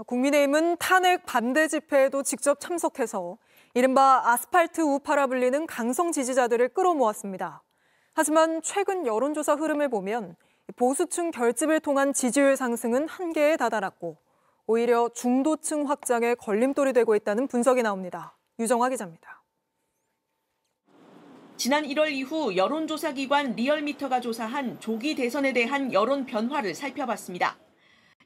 국민의힘은 탄핵 반대 집회에도 직접 참석해서 이른바 아스팔트 우파라 불리는 강성 지지자들을 끌어모았습니다. 하지만 최근 여론조사 흐름을 보면 보수층 결집을 통한 지지율 상승은 한계에 다다랐고 오히려 중도층 확장에 걸림돌이 되고 있다는 분석이 나옵니다. 유정화 기자입니다. 지난 1월 이후 여론조사기관 리얼미터가 조사한 조기 대선에 대한 여론 변화를 살펴봤습니다.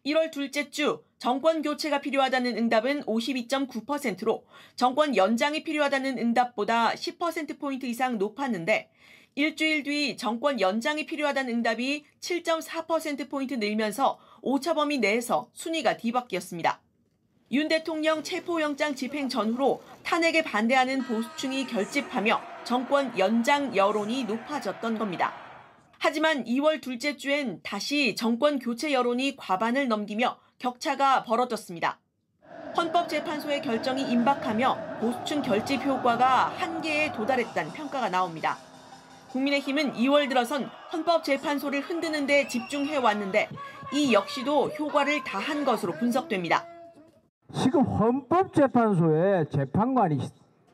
1월 둘째 주 정권 교체가 필요하다는 응답은 52.9%로 정권 연장이 필요하다는 응답보다 10%포인트 이상 높았는데 일주일 뒤 정권 연장이 필요하다는 응답이 7.4%포인트 늘면서 오차범위 내에서 순위가 뒤바뀌었습니다. 윤 대통령 체포영장 집행 전후로 탄핵에 반대하는 보수층이 결집하며 정권 연장 여론이 높아졌던 겁니다. 하지만 2월 둘째 주엔 다시 정권 교체 여론이 과반을 넘기며 격차가 벌어졌습니다. 헌법재판소의 결정이 임박하며 보수층 결집 효과가 한계에 도달했다는 평가가 나옵니다. 국민의힘은 2월 들어선 헌법재판소를 흔드는 데 집중해왔는데 이 역시도 효과를 다한 것으로 분석됩니다. 지금 헌법재판소에 재판관이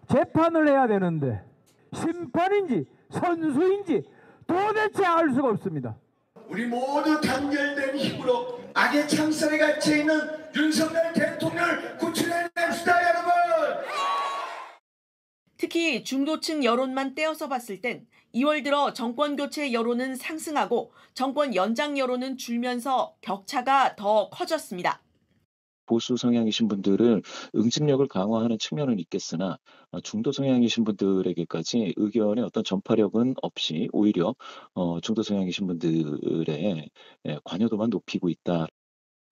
재판을 해야 되는데 심판인지 선수인지 도대체 알 수가 없습니다. 우리 모두 단결된 힘으로 악의 창살에 갇혀있는 윤석열 대통령을 구출해냅시다, 여러분! 특히 중도층 여론만 떼어서 봤을 땐 2월 들어 정권 교체 여론은 상승하고 정권 연장 여론은 줄면서 격차가 더 커졌습니다. 보수 성향이신 분들을 응집력을 강화하는 측면은 있겠으나 중도 성향이신 분들에게까지 의견의 어떤 전파력은 없이 오히려 중도 성향이신 분들의 관여도만 높이고 있다.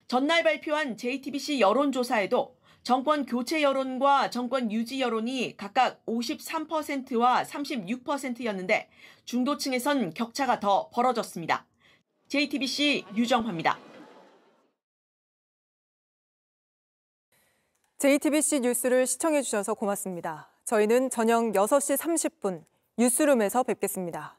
전날 발표한 JTBC 여론조사에도 정권 교체 여론과 정권 유지 여론이 각각 53%와 36%였는데 중도층에선 격차가 더 벌어졌습니다. JTBC 유정화입니다. JTBC 뉴스를 시청해주셔서 고맙습니다. 저희는 저녁 6시 30분 뉴스룸에서 뵙겠습니다.